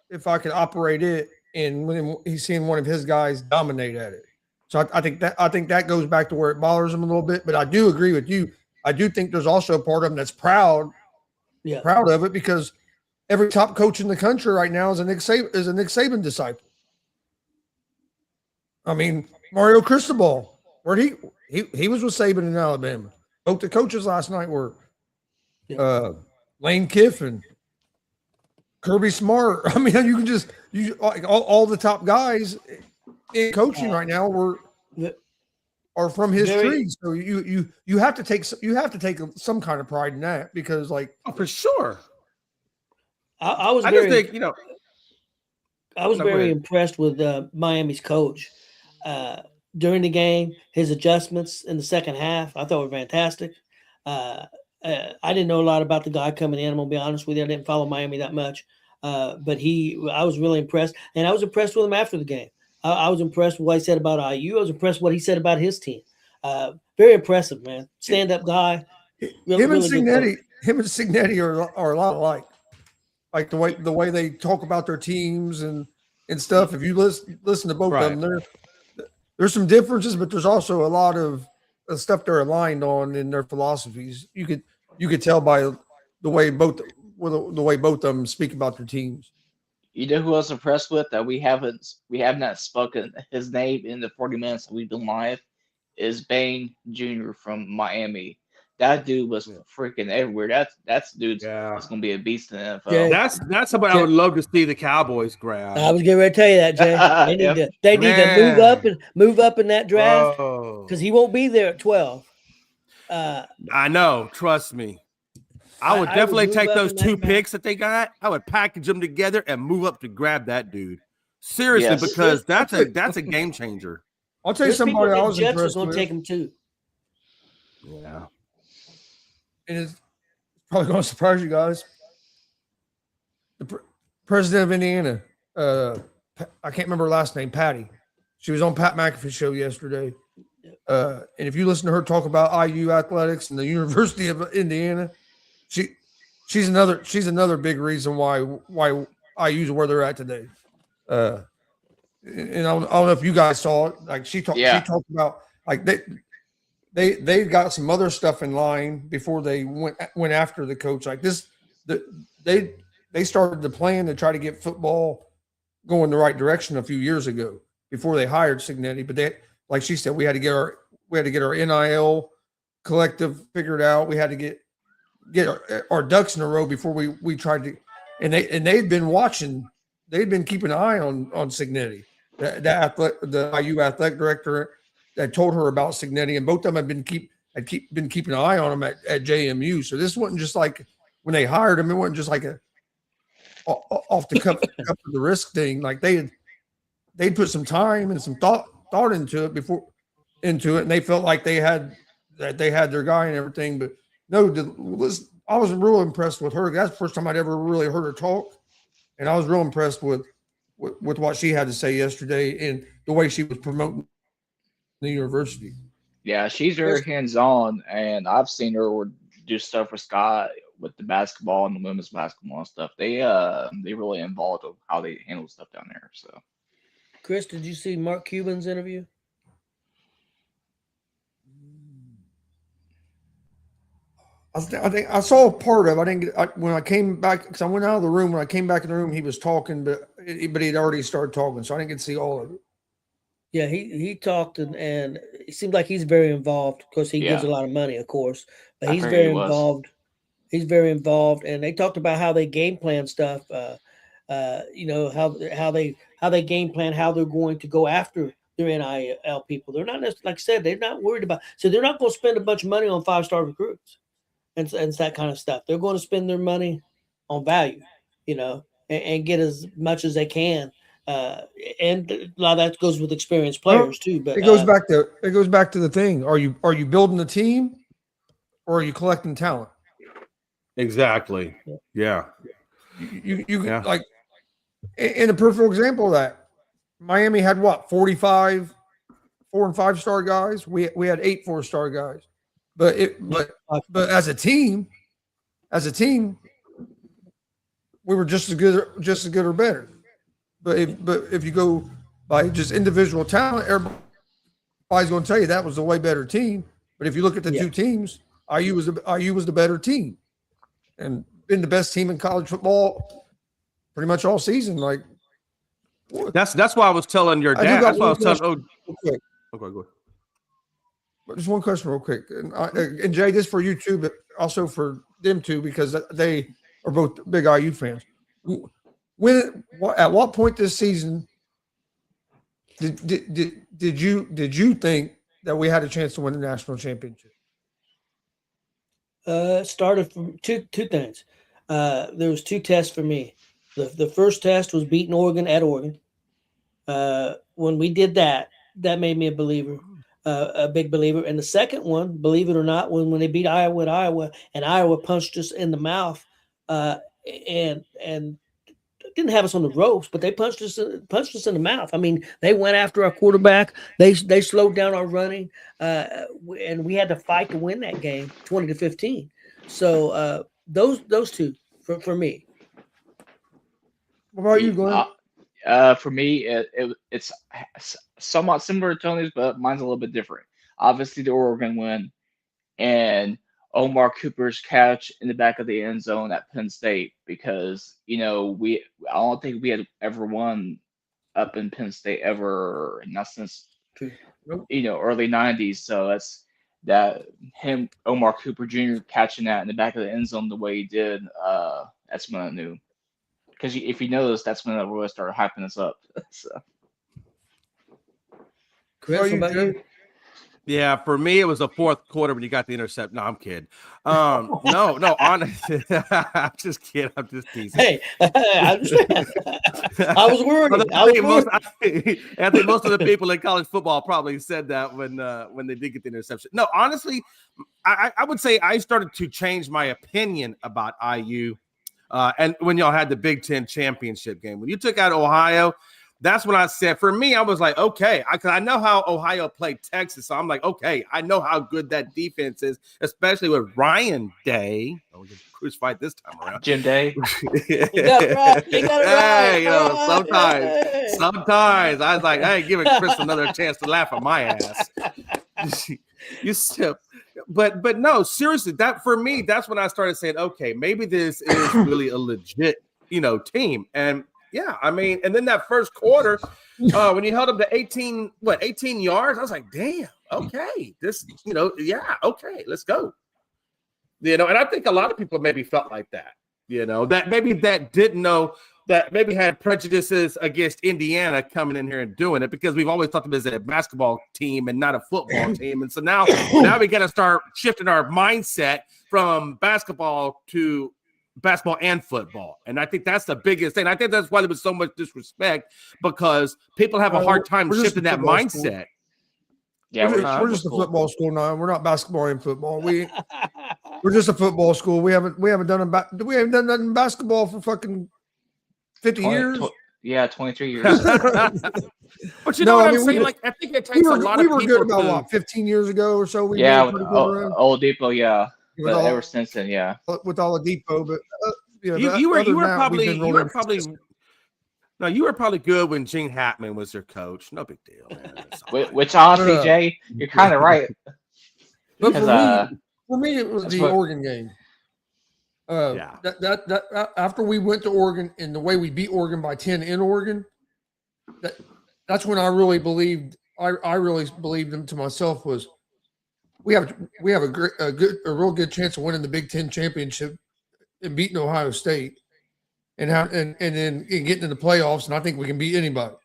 if I could operate it, and when he's seeing one of his guys dominate at it. So I think that goes back to where it bothers him a little bit. But I do agree with you. I do think there's also a part of him that's proud of it, because every top coach in the country right now is a Nick Saban disciple. I mean, Mario Cristobal, where he was with Saban in Alabama. Both the coaches last night were Lane Kiffin, Kirby Smart. I mean, you can all the top guys in coaching right now are from his tree. So you have to take some kind of pride in that, because for sure. I was very impressed with Miami's coach during the game. His adjustments in the second half, I thought were fantastic. I didn't know a lot about the guy coming in. I'm gonna be honest with you. I didn't follow Miami that much, but I was really impressed, and I was impressed with him after the game. I was impressed with what he said about IU. I was impressed with what he said about his team. Very impressive, man. Stand-up guy. Him and Signetti are a lot alike. Like the way they talk about their teams and stuff. If you listen to both of them, there's some differences, but there's also a lot of stuff they're aligned on in their philosophies. You could tell by the way both of them speak about their teams. You know who I was impressed with that we have not spoken his name in the 40 minutes that we've been live is Bain Jr. from Miami. That dude was freaking everywhere. That's dude's going to be a beast in the NFL. Yeah. That's somebody I would love to see the Cowboys grab. I was getting ready to tell you that, Jay. They need to move up in that draft, because he won't be there at 12. I know. Trust me. I would I would definitely move take up those in that 2 match. picks that they got. I would package them together and move up to grab that dude. Seriously, Yes. because that's a game changer. I'll tell you There's people somebody I think was Jets are impressed going to with, take him too. Yeah. and it's probably going to surprise you guys. The president of Indiana, I can't remember her last name, Patty. She was on Pat McAfee's show yesterday. And if you listen to her talk about IU athletics and the University of Indiana, she's another big reason why IU's where they're at today. And I don't know if you guys saw it. Like she talked about like they got some other stuff in line before they went after the coach. Like this, they started the plan to try to get football going the right direction a few years ago before they hired Signetti. But they, like she said, we had to get our NIL collective figured out. We had to get our ducks in a row before we tried to. And they'd been watching. They'd been keeping an eye on Signetti, the IU athletic director that told her about Signetti, and both of them had been keeping an eye on him at JMU. So this wasn't just like when they hired him. It wasn't just like a off the cuff of the risk thing. Like they'd put some time and some thought into it, and they felt like they had their guy and everything. But no, I was real impressed with her. That's the first time I'd ever really heard her talk, and I was real impressed with what she had to say yesterday and the way she was promoting the university. Yeah, she's very hands-on, and I've seen her do stuff with Scott with the basketball and the women's basketball and stuff. They really involved with how they handle stuff down there. So, Chris, did you see Mark Cuban's interview? I think I saw a part of. I didn't get when I came back because I went out of the room. When I came back in the room, he was talking, but he'd already started talking, so I didn't get to see all of it. Yeah, he talked and it seems like he's very involved. Of course, he gives a lot of money, of course, but he's very involved. He's very involved, and they talked about how they game plan stuff. You know how they game plan, how they're going to go after their NIL people. They're not like I said, they're not worried about. So they're not going to spend a bunch of money on 5-star recruits and that kind of stuff. They're going to spend their money on value, you know, and get as much as they can. And a lot of that goes with experienced players too. But it goes back to the thing: are you building a team, or are you collecting talent? Exactly. Yeah. You like in a perfect example of that, Miami had what 45 4- and 5-star guys. We had 8 4-star guys, but as a team, we were just as good or better. But if you go by just individual talent, everybody's going to tell you that was a way better team. But if you look at the two teams, IU was the better team, and been the best team in college football pretty much all season. Like that's why I was telling your dad. That's why I was telling. Okay, go ahead. Just one question, real quick, and Jay, this for you too, but also for them too, because they are both big IU fans. At what point this season did you think that we had a chance to win the national championship? It started from two things. There was 2 tests for me. The first test was beating Oregon at Oregon. When we did that made me a believer, a big believer. And the second one, believe it or not, when they beat Iowa at Iowa, and Iowa punched us in the mouth, and didn't have us on the ropes, but they punched us in the mouth. I mean, they went after our quarterback. They slowed down our running, and we had to fight to win that game, 20-15. So those 2 for me. What about you, Glenn? For me, it's somewhat similar to Tony's, but mine's a little bit different. Obviously, the Oregon win and Omar Cooper's catch in the back of the end zone at Penn State, because I don't think we had ever won up in Penn State ever, not since early 90s. So that's Omar Cooper Jr. catching that in the back of the end zone the way he did. That's when I knew. Because if you notice, that's when I really started hyping us up. So. Chris, what about you? Yeah, for me, it was the fourth quarter when you got the intercept. No, I'm kidding. No, honestly, I'm just kidding. I'm just teasing. Hey, I understand. I was worried. I think most of the people in college football probably said that when they did get the interception. No, honestly, I would say I started to change my opinion about IU. And when y'all had the Big Ten championship game, when you took out Ohio, that's when I said, for me, I was like, okay, I know how Ohio played Texas. So I'm like, okay, I know how good that defense is, especially with Ryan Day. Oh, we can crucified this time around. Jim Day. You got it right. You got it right. Hey, sometimes I was like, I ain't giving Chris another chance to laugh at my ass. You sip. But no, seriously, that for me, that's when I started saying, okay, maybe this is really a legit, team. And yeah, I mean, and then that first quarter, when you held them to 18 yards, I was like, damn, okay, this, yeah, okay, let's go. And I think a lot of people maybe felt like that, that didn't know, that maybe had prejudices against Indiana coming in here and doing it, because we've always thought of them as a basketball team and not a football team. And so now we got to start shifting our mindset from basketball to basketball and football. And I think that's the biggest thing. I think that's why there was so much disrespect, because people have a hard time shifting that mindset. School. Yeah, we're just a football school now. We're not basketball and football. We're just a football school. We haven't done nothing in basketball for fucking 50 years. 23 years. But what I'm saying? I think it takes a lot of people. We were good about 15 years ago or so. Old Depot, yeah. But ever since then, yeah. With all the Depot, but you were probably good when Gene Hackman was your coach. No big deal, man. Which honestly, Jay, you're kind of right. But for me, it was the Oregon game. That after we went to Oregon and the way we beat Oregon by 10 in Oregon, that's when I really believed. I really believed them to myself was we have a real good chance of winning the Big Ten championship and beating Ohio State, and then getting in the playoffs. And I think we can beat anybody.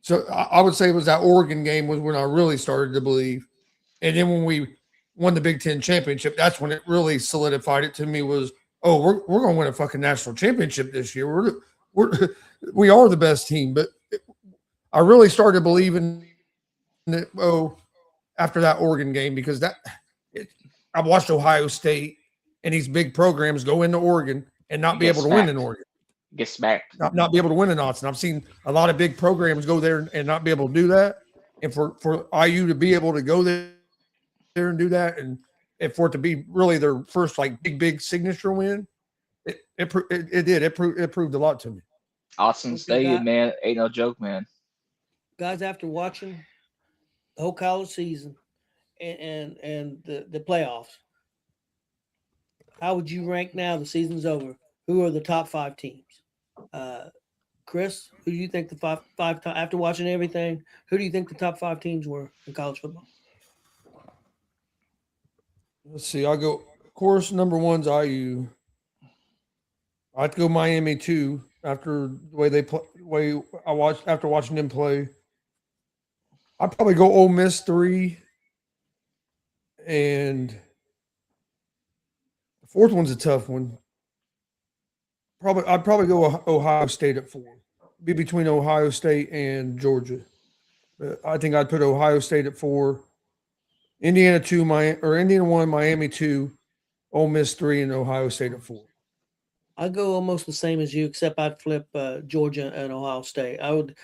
So I would say it was that Oregon game was when I really started to believe, and then when we won the Big Ten championship, that's when it really solidified it to me. Was we're going to win a fucking national championship this year. We are the best team. But I really started believing that after that Oregon game, because I watched Ohio State and these big programs go into Oregon and not be able to win in Oregon. Get smacked. Not be able to win in Austin. I've seen a lot of big programs go there and not be able to do that. And for IU to be able to go there and do that, and for it to be really their first big signature win, it proved a lot to me. Austin Stadium, man, ain't no joke, man. Guys, after watching the whole college season and the playoffs, how would you rank now? The season's over. Who are the top 5 teams? Chris, who do you think the five after watching everything? Who do you think the top 5 teams were in college football? Let's see. I'll go. Of course, number 1's IU. I'd go Miami 2 after the way they play. After watching them play. I'd probably go Ole Miss 3, and the 4th one's a tough one. I'd probably go Ohio State at 4. Be between Ohio State and Georgia. I think I'd put Ohio State at 4. Indiana 2, Indiana 1, Miami 2, Ole Miss 3, and Ohio State at 4. I'd go almost the same as you, except I'd flip Georgia and Ohio State. I would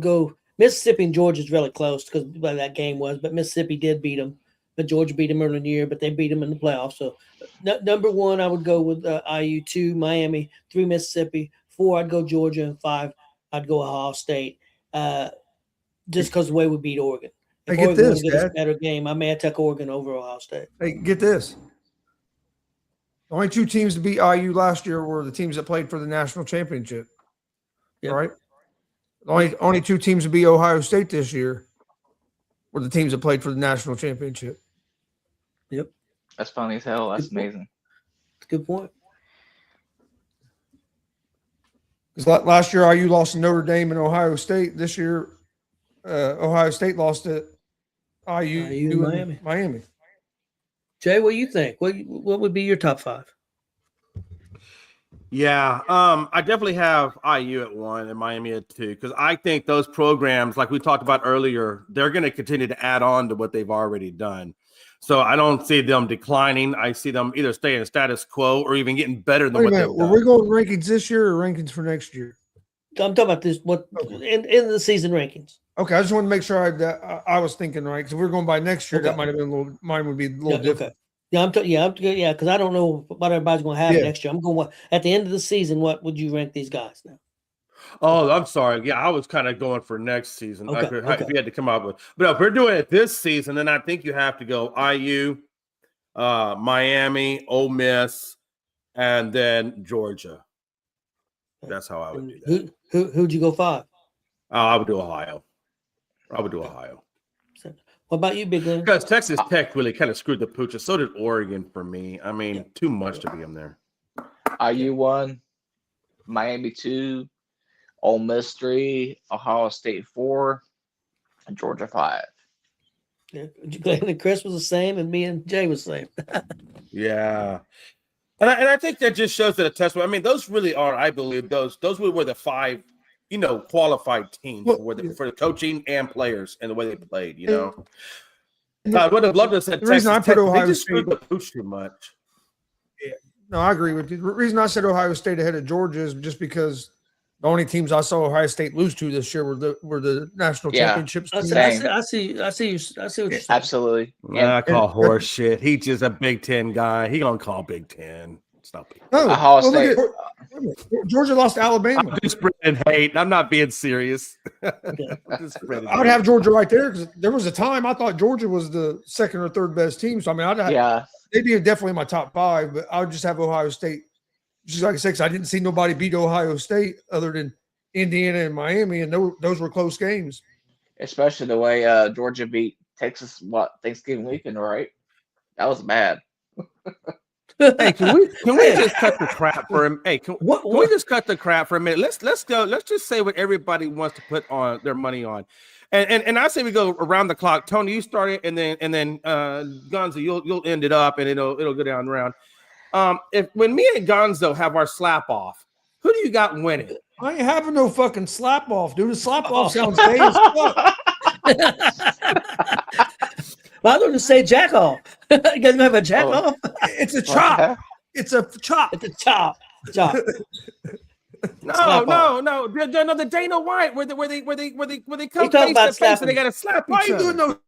go Mississippi and Georgia is really close because that game was, but Mississippi did beat them. But Georgia beat them early in the year, but they beat them in the playoffs. So number 1, I would go with IU. 2, Miami. 3, Mississippi. 4, I'd go Georgia. And 5, I'd go Ohio State. Just because the way we beat Oregon. If Oregon would get a better game, I may have took Oregon over Ohio State. Hey, get this. The only 2 teams to beat IU last year were the teams that played for the national championship. Yep. Right? The only 2 teams to beat Ohio State this year were the teams that played for the national championship. Yep. That's funny as hell. That's amazing. Good point. Because last year IU lost to Notre Dame and Ohio State. This year, Ohio State lost to IU Miami. and Miami. Jay, what do you think? What would be your top 5? Yeah, I definitely have IU at 1 and Miami at 2 because I think those programs, like we talked about earlier, they're going to continue to add on to what they've already done. So I don't see them declining. I see them either staying status quo or even getting better than what they've done. Were we going rankings this year or rankings for next year? I'm talking about this. What in the season rankings? Okay, I just want to make sure I was thinking right because if we're going by next year, that might have been a little. Mine would be a little different. Okay. Yeah, because I don't know what everybody's going to have next year. I'm going at the end of the season. What would you rank these guys now? Oh, I'm sorry. Yeah, I was kind of going for next season. Okay, If you had to come up with, but if we're doing it this season, then I think you have to go IU, Miami, Ole Miss, and then Georgia. That's how I would do that. Who'd you go 5? I would do Ohio. What about you, Big Glenn? Because Texas Tech really kind of screwed the pooch. So did Oregon for me. I mean, too much to be in there. IU 1, Miami 2, Ole Miss 3, Ohio State 4, and Georgia 5. Yeah, Glenn and Chris was the same, and me and Jay was the same. Yeah. And I think that just shows that a testament. I mean, those really are, I believe, those were the 5, qualified teams for the coaching and players and the way they played, I would have loved to have said the reason Texas I put Tech, Ohio they just State, screwed the pooch too much. Yeah, no, I agree with you. The reason I said Ohio State ahead of Georgia is just because the only teams I saw Ohio State lose to this year were the national championships. I see what you're saying. Absolutely. I call horse shit. He's just a Big Ten guy. He gonna call Big Ten. Stop it. No, Ohio State. Georgia lost to Alabama. I'm just spreading hate. I'm not being serious. I would have Georgia right there because there was a time I thought Georgia was the second or third best team. So I mean, they'd be definitely in my top 5, but I would just have Ohio State. Just like I said, because I didn't see nobody beat Ohio State other than Indiana and Miami, and those were close games. Especially the way Georgia beat Texas, Thanksgiving weekend, right? That was bad. Hey, can we just cut the crap for him? Hey, can we just cut the crap for a minute? Let's go. Let's just say what everybody wants to put on their money on, and I say we go around the clock. Tony, you start it, and then Gonzo, you'll end it up, and it'll go down the round. When me and Gonzo have our slap off, who do you got winning? I ain't having no fucking slap off, dude. The slap off sounds gay as fuck. Well, I don't just say jack off. You guys have a jack off? It's a chop. It's a chop. It's a chop. Chop. No. The Dana White where they come face to face and they got to slap each Why are you other. doing no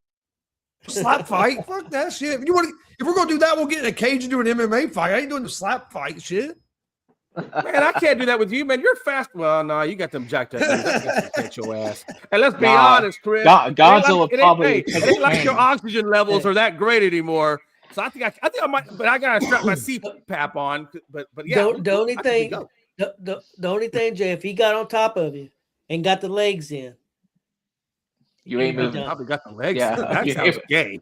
slap fight? Fuck that shit. If we're gonna do that, we'll get in a cage and do an MMA fight. I ain't doing the slap fight shit. Man, I can't do that with you, man. You're fast. Well, no, you got them jacked up. I get your ass. And let's be honest, Chris. Gonzo would probably. It ain't like your oxygen levels are that great anymore. So I think I might, but I gotta strap my CPAP on. But yeah, the only thing, Jay, if he got on top of you and got the legs in, you ain't moving. Probably got the legs. Yeah. That sounds gay.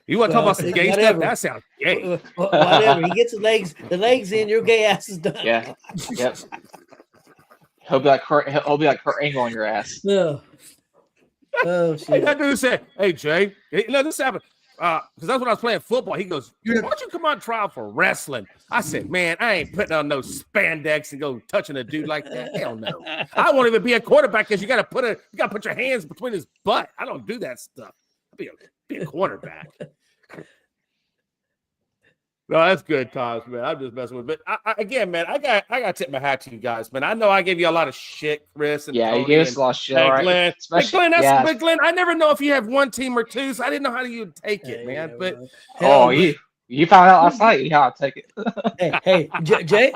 You want to talk about some gay stuff? That sounds gay. Whatever. He gets the legs in, your gay ass is done. Yeah. Yep. He'll be like Kurt Angle on your ass. No. Oh shit. Hey, that dude said, "Hey Jay, this happened." Because that's when I was playing football. He goes, "Why don't you come on trial for wrestling?" I said, "Man, I ain't putting on no spandex and go touching a dude like that. Hell no. I won't even be a quarterback because you got to put your hands between his butt. I don't do that stuff. Be a quarterback." No, that's good times, man. I'm just messing with it. But again, man, I got to tip my hat to you guys, man. I know I gave you a lot of shit, Chris. And yeah, Tony you gave us a lot of shit, right? Glenn. But Glenn, I never know if you have one team or two, so I didn't know how you'd take it, man. But you found out last night how to take it. hey, Jay,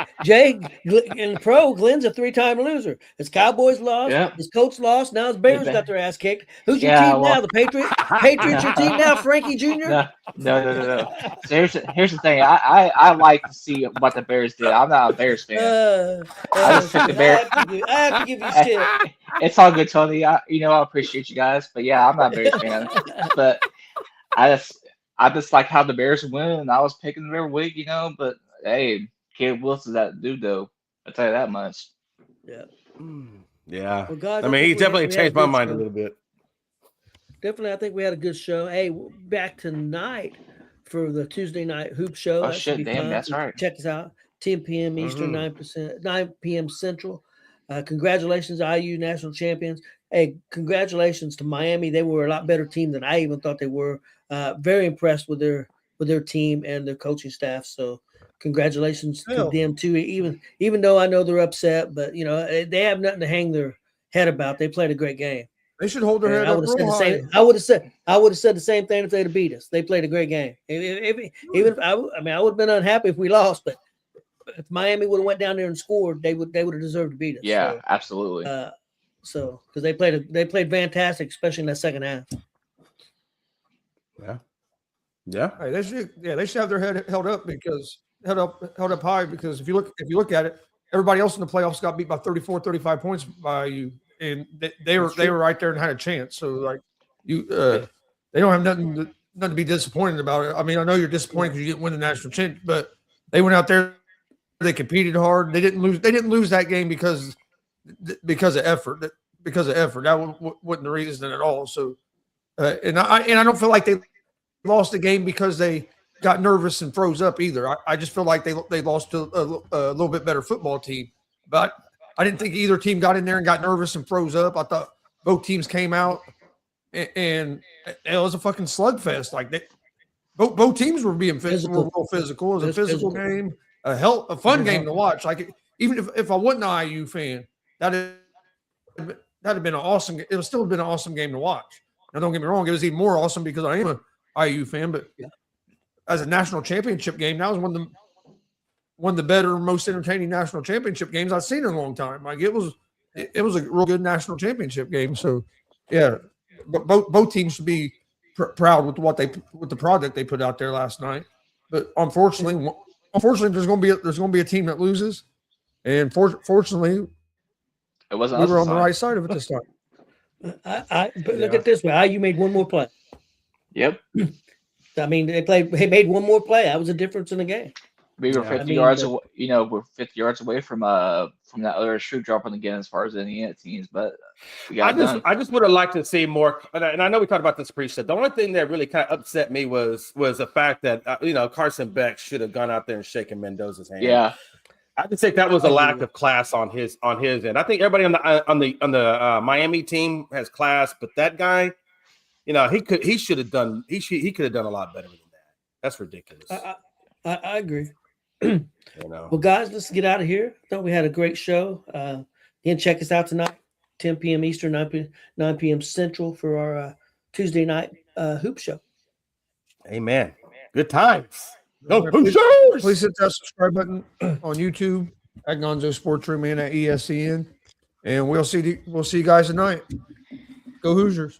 in the pro, Glenn's a 3-time loser. His Cowboys lost, his Colts lost, now his Bears got their ass kicked. Who's your team now? The Patriots? Patriots your team now, Frankie Jr.? No. So here's the thing. I like to see what the Bears did. I'm not a Bears fan. I just took the Bears. I have to give you shit. It's all good, Tony. I appreciate you guys, but yeah, I'm not a Bears fan. But I just like how the Bears win, and I was picking them every week, But hey, Caleb Wilson's that dude, though. I'll tell you that much. Yeah. Yeah. Well, guys, I mean, he definitely changed my mind a little bit. definitely. I think we had a good show. Hey, back tonight for the Tuesday night hoop show. Oh That should shit, be damn, fun. that's So right. check us out. 10 p.m. Eastern, Mhm. 9 p.m. Central. Congratulations, IU national champions. Hey, congratulations to Miami. They were a lot better team than I even thought they were. Very impressed with their team and their coaching staff. So congratulations to Hell, them too. Even though I know they're upset, but they have nothing to hang their head about. They played a great game. they should hold their And head I up would have said real the high. same. I would have said the same thing if they'd have beat us. They played a great game. Even if I would have been unhappy if we lost, but if Miami would have went down there and scored, they would have deserved to beat us. Yeah, absolutely. So because they played fantastic, especially in that second half. Yeah. Hey, they should have their head held up held up high, because if you look at it, everybody else in the playoffs got beat by 34, 35 points by you, and they were right there and had a chance. So like they don't have nothing to be disappointed about it. I mean, I know you're disappointed because you didn't win the national championship, but they went out there, they competed hard. They didn't lose that game because of effort. That wasn't the reason at all. So and I don't feel like they lost the game because they got nervous and froze up either. I just feel like they lost to a little bit better football team, but I didn't think either team got in there and got nervous and froze up. I thought both teams came out and it was a fucking slugfest. Like both teams were being physical. Were real physical. It was a physical game, a fun game to watch. Like even if I wasn't an IU fan, that'd have been an awesome. It would still have been an awesome game to watch. Now don't get me wrong, it was even more awesome because I am a IU fan, but as a national championship game, that was one of the better, most entertaining national championship games I've seen in a long time. Like it was a real good national championship game. So yeah, but both teams should be proud with with the product they put out there last night. But unfortunately, there's going to be a team that loses, and fortunately, It wasn't we us were this on the time. right side of it this time. But look at this way. IU made one more play. Yep. I mean, they made one more play. That was a difference in the game. We were Yeah. 50 yards away, we're 50 yards away from that other shoe dropping again as far as any of the teams, but we got it done. I just would have liked to see more, and I know we talked about this pre-show. The only thing that really kind of upset me was the fact that Carson Beck should have gone out there and shaken Mendoza's hand. Yeah. I just think that was a lack of class on his end. I think everybody on the Miami team has class, but that guy, he could have done a lot better than that. That's ridiculous. I agree. Well, guys, let's get out of here. I thought we had a great show. Again, check us out tonight, 10 p.m. Eastern, 9 p.m. Central for our Tuesday night hoop show. Amen. Good times. Go Please Hoosiers! hit that subscribe button on YouTube at Gonzo Sports Room and at ESCN, and we'll see you guys tonight. Go Hoosiers!